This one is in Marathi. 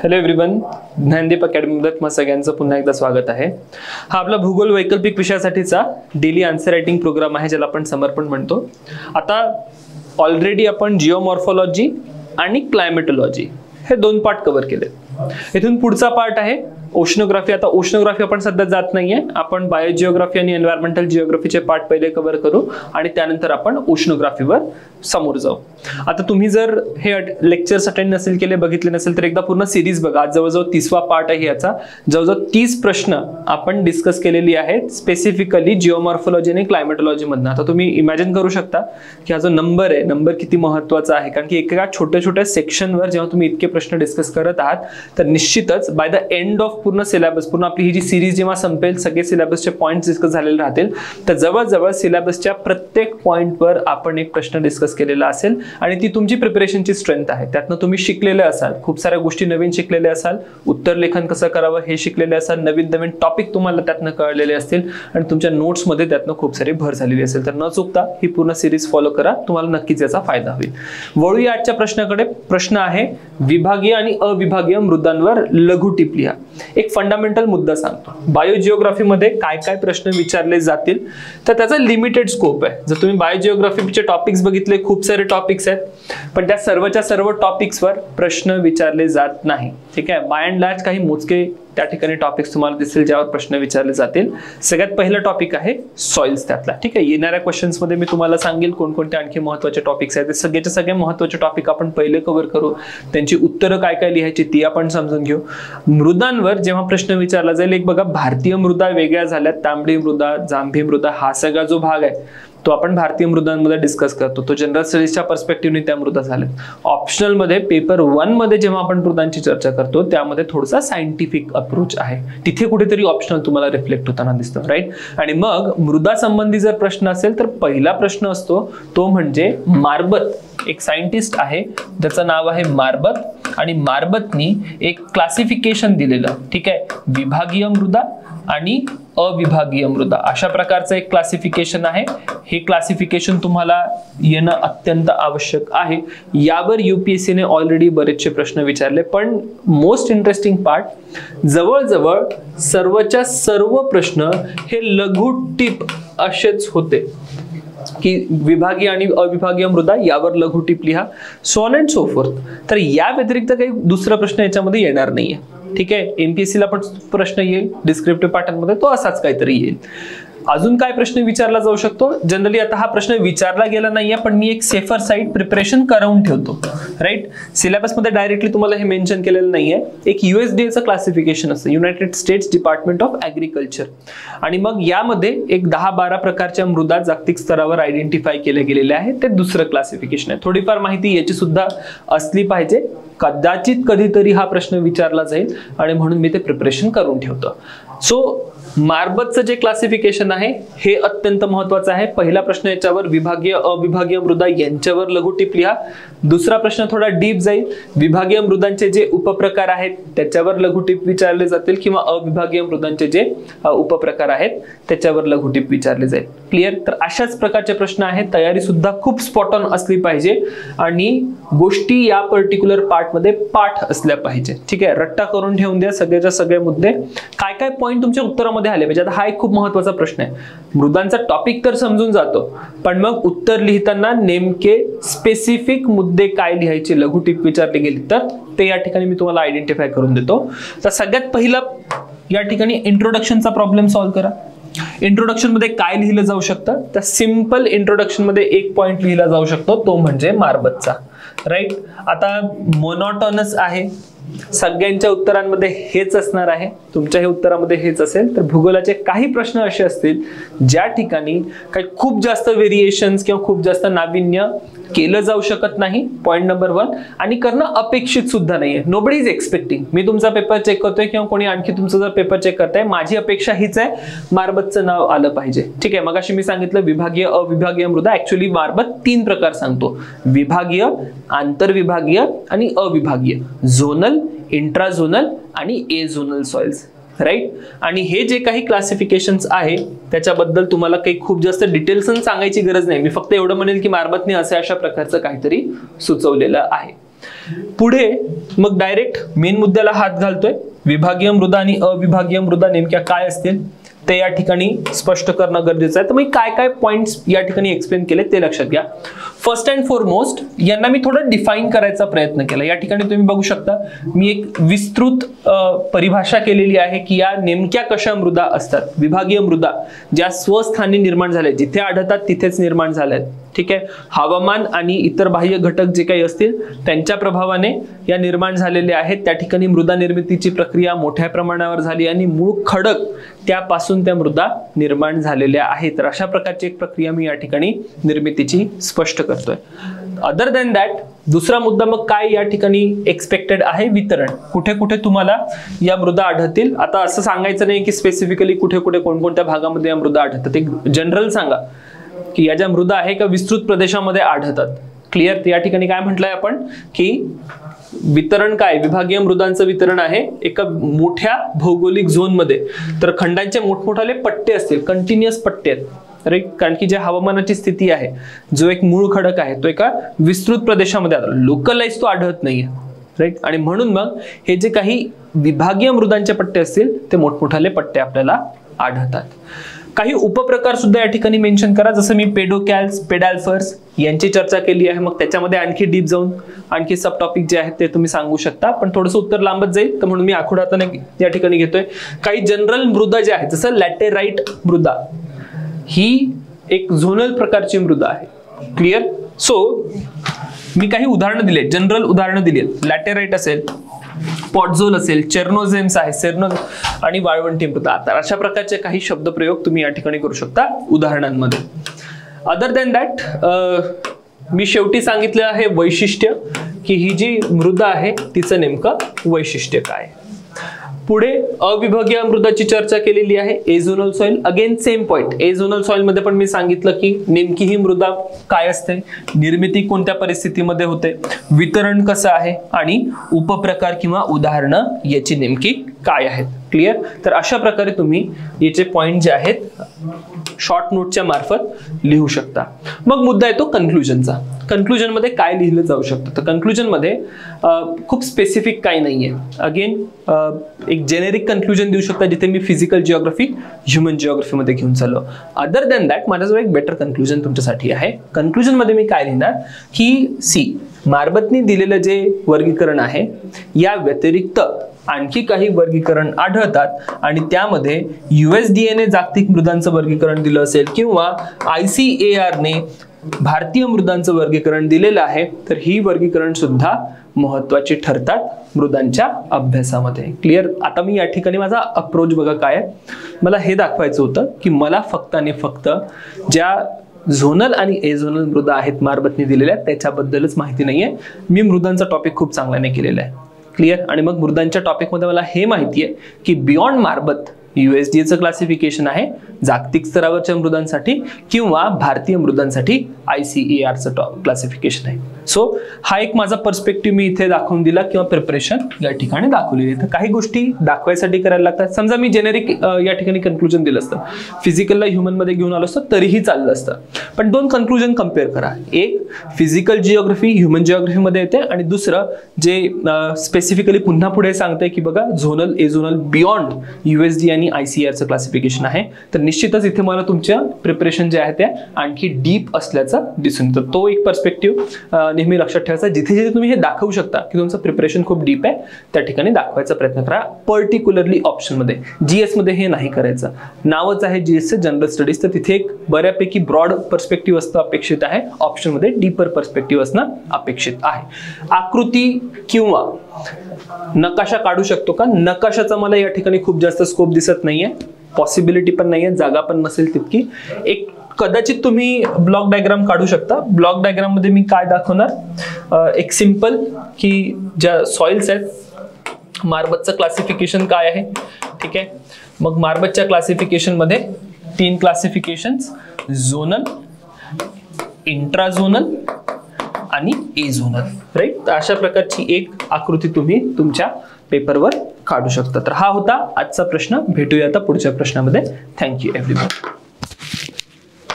हॅलो एव्हरीवन, ज्ञानदीप अकॅडमीमध्ये तुम्हा सगळ्यांचं पुन्हा एकदा स्वागत आहे. हा आपला भूगोल वैकल्पिक विषयासाठीचा डेली आन्सर रायटिंग प्रोग्राम आहे, ज्याला आपण समर्पण म्हणतो. आता ऑलरेडी आपण जिओमॉर्फॉलॉजी आणि क्लायमेटोलॉजी हे 2 पार्ट कव्हर केले. इथून पुढचा पार्ट आहे ओशनोग्राफी. आता ओशनोग्राफी आपण सध्या जात नाहीये, आपण बायोजिओग्राफी आणि एन्व्हायरमेंटल जिओग्राफीचे पार्ट पहिले कव्हर करू आणि त्यानंतर आपण ओशनोग्राफीवर समोर जाऊ. आता तुम्ही जर हे लेक्चर्स अटेंड नसेल केले, बघितले नसेल तर एकदा पूर्ण सिरीज बघा. आज जवळजवळ 30वा पार्ट आहे याचा. जवळजवळ 30 प्रश्न आपण डिस्कस केलेली आहेत स्पेसिफिकली जिओमॉर्फॉलॉजी आणि क्लायमेटोलॉजी मधनं. आता तुम्ही इमॅजिन करू शकता की हा जो नंबर आहे, नंबर किती महत्वाचा आहे, कारण की एका छोट्या छोट्या सेक्शनवर जेव्हा तुम्ही इतके प्रश्न डिस्कस करत आहात तर निश्चितच बाय द एंड ऑफ पूर्ण सिलेबस, पूर्ण आपली ही जी सिरीज जेव्हा संपेल, सगळे सिलेबसचे पॉइंट्स डिस्कस झालेले राहतील, तर जवळजवळ सिलेबसच्या प्रत्येक पॉइंटवर आपण एक प्रश्न डिस्कस केलेला असेल आणि ती तुमची प्रिपरेशनची स्ट्रेंथ आहे. त्यातनं तुम्ही शिकलेले असाल, खूप साऱ्या गोष्टी नवीन शिकलेले असाल, उत्तर लेखन कसं करावं हे शिकलेले असाल, नवीन नवीन टॉपिक तुम्हाला त्यातनं कळलेले असतील आणि तुमच्या नोट्समध्ये त्यातनं खूप सारी भर झालेली असेल. तर न चुकता ही पूर्ण सिरीज फॉलो करा, तुम्हाला नक्कीच याचा फायदा होईल. वळूया आजच्या प्रश्नाकडे. प्रश्न आहे विभागीय आणि अविभागीय मृदांवर लघु टिप लिहा. एक फंडामेंटल मुद्दा सांगतो. बायोजिओग्राफीमध्ये काय काय प्रश्न विचारले जातील तर त्याचा लिमिटेड स्कोप आहे. जर तुम्ही बायोजिओग्राफीचे टॉपिक्स बघितले, खूप सारे टॉपिक्स आहेत, पण त्या सर्वच्या सर्व टॉपिक्सवर प्रश्न विचारले जात नाही. ठीक आहे, बाय अँड लार्ज काही मोजके त्या ठिकाणी टॉपिक्स तुम्हाला दिसतील ज्यावर प्रश्न विचारले जातील. सगळ्यात पहिला टॉपिक आहे सॉइल्स त्यातला. ठीक आहे, येणाऱ्या क्वेश्चन्स मध्ये मी तुम्हाला सांगेल कोणकोणते आणखी महत्त्वाचे टॉपिक्स आहेत. ते सगळेचे सगळे महत्त्वाचे टॉपिक आपण पहिले कव्हर करू, त्यांची उत्तरं काय काय लिहायची ती आपण समजून घेऊ. मृदांवर जेव्हा प्रश्न विचारला जाईल, एक बघा, भारतीय मृदा वेगळ्या झाल्या, तांबडी मृदा, जांभी मृदा, हा सगळा जो भाग आहे तो आपण भारतीय मृदांमध्ये डिस्कस करतो. तो जनरल स्टडीजच्या पर्स्पेक्टिव्हने त्या मृदा झाल्यात. ऑप्शनल मध्ये पेपर 1 मध्ये जेव्हा आपण मृदांची चर्चा करतो त्यामध्ये थोडासा सायंटिफिक अप्रोच आहे, तिथे कुठेतरी ऑप्शनल तुम्हाला रिफ्लेक्ट होताना दिसतं, राईट. आणि मग मृदा संबंधी जर प्रश्न असेल तर पहिला प्रश्न असतो तो म्हणजे मार्बत. एक सायंटिस्ट आहे ज्याचं नाव आहे मार्बत आणि मार्बतनी एक क्लासिफिकेशन दिलेलं. ठीक आहे, विभागीय मृदा आणि अविभागीय मृदा अशा प्रकारचं एक क्लासिफिकेशन आहे. हे क्लासिफिकेशन तुम्हाला येणं अत्यंत आवश्यक आहे. यावर UPSCने ऑलरेडी बरेचसे प्रश्न विचारले, पण मोस्ट इंटरेस्टिंग पार्ट, जवळजवळ सर्वच्या सर्व प्रश्न हे लघु टिप असेच होते की विभागीय आणि अविभागीय मृदा यावर लघु टिप लिहा, so on and so fourth. तर या व्यतिरिक्त काही दुसरा प्रश्न याच्यामध्ये येणार नाहीये. ठीक आहे, MPSCला पण प्रश्न येईल डिस्क्रिप्टिव्ह पॅटर्नमध्ये, तो असाच काहीतरी येईल. अजून काय प्रश्न विचारला जाऊ शकतो? जनरली आता हा प्रश्न विचारला गेला नाहीये, पण मी एक सेफर साईड प्रिपरेशन करून ठेवतो, राईट. सिलेबस मध्ये डायरेक्टली तुम्हाला हे मेन्शन केलेलं नाहीये. एक USDAचं क्लासिफिकेशन असतं, United states department of agriculture, आणि मग यामध्ये एक 10-12 प्रकारच्या मृदा जागतिक स्तरावर आयडेंटिफाय केल्या गेलेल्या आहेत. ते दुसरं क्लासिफिकेशन आहे. थोडीफार माहिती याची सुद्धा असली पाहिजे, कदाचित कधीतरी हा प्रश्न विचारला जाईल आणि म्हणून मी ते प्रिपरेशन करून ठेवतो. सो मार्बतचं जे क्लासिफिकेशन आहे हे अत्यंत महत्वाचं आहे. पहिला प्रश्न याच्यावर विभागीय अविभागीय मृदा यांच्यावर लघु टिप लिहा. दुसरा प्रश्न थोडा डीप जाईल, विभागीय मृदांचे जे उपप्रकार आहेत त्याच्यावर लघु टिप विचारले जातील किंवा अविभागीय मृदांचे जे उपप्रकार आहेत त्याच्यावर लघु टिप विचारले जाईल. क्लिअर? तर अशाच प्रकारचे प्रश्न आहेत. तयारी सुद्धा खूप स्पॉट ऑन असली पाहिजे आणि गोष्टी या पर्टिक्युलर पार्ट मध्ये पाठ असल्या पाहिजे. ठीक आहे, रट्टा करून ठेवून द्या सगळेच्या सगळे मुद्दे, काय काय पॉईंट तुमच्या उत्तरामध्ये आले पाहिजे. आता हा एक खूप महत्वाचा प्रश्न आहे. मृदांचा टॉपिक तर समजून जातो, पण मग उत्तर लिहिताना नेमके स्पेसिफिक मुद्दे काय लिहायचे, लघु टिप विचारली गेली तर ते या ठिकाणी मी तुम्हाला आयडेंटिफाय करून देतो. तर सगळ्यात पहिला या ठिकाणी इंट्रोडक्शनचा प्रॉब्लेम सॉल्व्ह करा. इंट्रोडक्शन मध्ये काय लिहिलं जाऊ शकतं? तर सिंपल इंट्रोडक्शन मध्ये एक पॉइंट लिहिला जाऊ शकतो, तो म्हणजे मार्बतचा, राईट. आता मोनोटोनस आहे, सगळ्यांच्या उत्तरांमध्ये हेच असणार आहे, तुमच्या हे उत्तरामध्ये हेच असेल. तर भूगोलाचे काही प्रश्न असे असतील ज्या ठिकाणी काही खूप जास्त व्हेरिएशन्स किंवा खूप जास्त नाविन्य केलं जाऊ शकत नाही, पॉइंट नंबर 1, आणि करणं अपेक्षित सुद्धा नाहीये. Nobody is expecting. मी तुमचा पेपर चेक करतोय किंवा कोणी आणखी तुमचा जर पेपर चेक करताय, माझी अपेक्षा हीच आहे, मार्बतचं नाव आलं पाहिजे. ठीक आहे, मगाशी मी सांगितलं विभागीय अविभागीय मृदा. ऍक्च्युअली मार्बत 3 प्रकार सांगतो, विभागीय, आंतरविभागीय आणि अविभागीय, झोनल, इंट्राझोनल आणि एझोनल सॉइल्स, राईट. आणि हे जे काही क्लासिफिकेशन्स आहे त्याच्याबद्दल तुम्हाला काही खूप जास्त डिटेल्स सांगायची गरज नाही. मी फक्त एवढं म्हणेल की मार्बतने अशा प्रकारचं काहीतरी सुचवलेलं आहे. पुढे मग डायरेक्ट मेन मुद्द्याला हात घालतोय. विभागीय मृदा आणि अविभागीय मृदा नेमक्या काय असतील ते या ठिकाणी स्पष्ट करणं गरजेचं आहे. तर मी काय काय पॉइंट्स या ठिकाणी एक्सप्लेन केले ते लक्षात घ्या. फर्स्ट अँड फॉरमोस्ट यांना मी थोडं डिफाईन करायचा प्रयत्न केला. या ठिकाणी तुम्ही बघू शकता मी एक विस्तृत परिभाषा केलेली आहे की या नेमक्या कशा मृदा असतात. विभागीय मृदा ज्या स्वस्थानी निर्माण झाल्या, जिथे आढळतात तिथेच निर्माण झाल्यात. ठीक आहे. हवामान आणि इतर बाह्य घटक जे काही असतील त्यांच्या प्रभावाने या निर्माण झालेल्या आहेत. त्या ठिकाणी मृदा निर्मितीची प्रक्रिया मोठ्या प्रमाणावर झाली आणि मूळ खडक त्यापासून त्या मृदा निर्माण झालेल्या आहेत. तर अशा प्रकारची एक प्रक्रिया मी या ठिकाणी निर्मितीची स्पष्ट करतोय. अदर दॅन दॅट दुसरा मुद्दा मग काय या ठिकाणी एक्सपेक्टेड आहे, वितरण. कुठे कुठे तुम्हाला या मृदा आढळतील. आता असं सांगायचं नाही की स्पेसिफिकली कुठे कुठे कोणकोणत्या भागामध्ये या मृदा आढळतात. एक जनरल सांगा की या ज्या मृदा आहे का विस्तृत प्रदेशामध्ये आढळतात. क्लिअर. या ठिकाणी काय म्हटलंय आपण की वितरण काय, विभागीय मृदांचं वितरण आहे एका मोठ्या भौगोलिक झोन मध्ये. तर खंडांचे मोठमोठाले पट्टे असतील, कंटिन्युअस पट्टे आहेत. राईट. कारण की जे हवामानाची स्थिती आहे, जो एक मूळ खडक आहे तो एका विस्तृत प्रदेशामध्ये लोकलाइज तो आढळत नाहीये. राईट. आणि म्हणून मग हे जे काही विभागीय मृदांचे पट्टे असतील ते मोठमोठाले पट्टे आपल्याला आढळतात. काही उपप्रकार सुद्धा या ठिकाणी मेन्शन करा. जसं मी पेडोकॅल्स, पेडॅल्फर्स यांची चर्चा केली आहे. मग त्याच्यामध्ये आणखी डीप जाऊन आणखी सब टॉपिक जे आहेत ते तुम्ही सांगू शकता. पण थोडंसं उत्तर लांबत जाईल तर म्हणून मी आखुडाताने या ठिकाणी घेतोय. काही जनरल मृदा ज्या आहेत, जसं लॅटेराइट मृदा, ही एक झोनल प्रकारची मृदा आहे. क्लिअर. सो मी काही उदाहरणं दिले, जनरल उदाहरणं दिली. लॅटेराइट असेल, पॉटझोल असेल, चेर्नोझेम्स आहे, सेर्नोज आणि वाळवंटी मृदा. तर अशा प्रकारचे काही शब्दप्रयोग तुम्ही या ठिकाणी करू शकता उदाहरणांमध्ये. अदर दॅन दॅट मी शेवटी सांगितलं आहे वैशिष्ट्य, की ही जी मृदा आहे तिचं नेमकं वैशिष्ट्य काय. पुढे अविभागीय मृदाची चर्चा केलेली आहे. Azonal soil, again same point. Azonal soil मध्ये पण मी सांगितलं की नेमकी ही मृदा काय असते, निर्मिती कोणत्या परिस्थितीमध्ये होते, वितरण कसं आहे आणि उपप्रकार किंवा उदाहरणं याची नेमकी काय आहेत. क्लिअर. तर अशा प्रकारे तुम्ही याचे पॉइंट जे आहेत शॉर्ट नोटच्या मार्फत लिहू शकता. मग मुद्दा येतो कन्क्लुजनचा. कन्क्लुजन मध्ये काय लिहिलं जाऊ शकतं. तर कन्क्लुजन मध्ये खूप स्पेसिफिक काही नाहीये. अगेन एक जेनेरिक कन्क्लुजन देऊ शकता, जिथे मी फिजिकल जिओग्राफी, ह्युमन जिओग्राफी मध्ये घेऊन चाललो. अदर दॅन दॅट माझ्याजवळ एक बेटर कन्क्लुजन तुमच्यासाठी आहे. कन्क्लुजन मध्ये मी काय लिहिणार की मारबतनी दिलेलं जे वर्गीकरण आहे या व्यतिरिक्त आणखी काही वर्गीकरण आढळतात आणि त्यामध्ये USDA ने जागतिक मृदांचं वर्गीकरण दिलं असेल किंवा ICAR ने भारतीय मृदांचं वर्गीकरण दिलेलं आहे, तर ही वर्गीकरण सुद्धा महत्वाची ठरतात मृदांच्या अभ्यासामध्ये. क्लिअर. आता मी या ठिकाणी माझा अप्रोच बघा काय आहे. मला हे दाखवायचं होतं की मला फक्त आणि फक्त ज्या झोनल आणि एझोनल मृदा आहेत मारबतनी दिलेल्या त्याच्याबद्दलच माहिती नाहीये. मी मृदांचा टॉपिक खूप चांगल्याने केलेला आहे. क्लिअर. आणि मग मृदांच्या टॉपिक मध्ये मला हे माहिती आहे की बियॉन्ड मारबत USDA क्लासिफिकेशन आहे जागतिक स्तरावरच्या मृदांसाठी किंवा भारतीय मृदांसाठी ICAR क्लासिफिकेशन आहे. सो हा एक माझा पर्स्पेक्टिव्ह मी इथे दाखवून दिला किंवा प्रिपरेशन या ठिकाणी दाखवलेली. तर काही गोष्टी दाखवायसाठी करायला लागतात. समजा मी जेनेरिक या ठिकाणी कन्क्लुजन दिलं असतं, फिजिकलला ह्युमन मध्ये घेऊन आलो असतं तरीही चाललं असतं. पण दोन कन्क्लुजन कम्पेअर करा. एक फिजिकल जिओग्राफी, ह्युमन जिओग्राफी मध्ये येते आणि दुसरं जे स्पेसिफिकली पुन्हा पुढे सांगते की बघा झोनल, एझोनल बियॉन्ड USDA आणि ICAR क्लासिफिकेशन आहे. तर निश्चितच इथे मला तुमच्या प्रिपरेशन जे आहे त्या आणखी डीप असल्याचं दिसून येतं. तो एक पर्स्पेक्टिव्ह नेहमी लक्षात ठेवायचा. जिथे जिथे तुम्ही हे दाखवू शकता की तुमचं प्रिपरेशन खूप डीप आहे त्या ठिकाणी दाखवायचा प्रयत्न करा. पर्टिक्युलरली ऑप्शन मध्ये, GS मध्ये हे नाही करायचं. नावच आहे GS जनरल स्टडीज, तर तिथे एक बऱ्यापैकी ब्रॉड पर्स्पेक्टिव्ह असणं अपेक्षित आहे. ऑप्शन मध्ये डीपर पर्स्पेक्टिव्ह असणं अपेक्षित आहे. आकृती किंवा नकाशा काढू शकतो का? नकाशाचा मला या ठिकाणी खूप जास्त स्कोप दिसत नाहीये. पॉसिबिलिटी पण नाहीये, जागा पण नसेल तितकी. एक कदाचित तुम्ही ब्लॉक डायग्राम काढू शकता. ब्लॉक डायग्राम मध्ये मी काय दाखवणार, एक सिंपल की ज्या सॉइल्स आहेत मारबतचं क्लासिफिकेशन काय आहे. ठीक आहे. मग मारबतच्या क्लासिफिकेशन मध्ये 3 क्लासिफिकेशन्स, झोनल, इंट्राझोनल आणि एझोनल. राईट. अशा प्रकारची एक आकृती तुम्ही तुमच्या पेपरवर काढू शकता. तर हा होता आजचा प्रश्न. भेटूया आता पुढच्या प्रश्नामध्ये. Thank you everyone.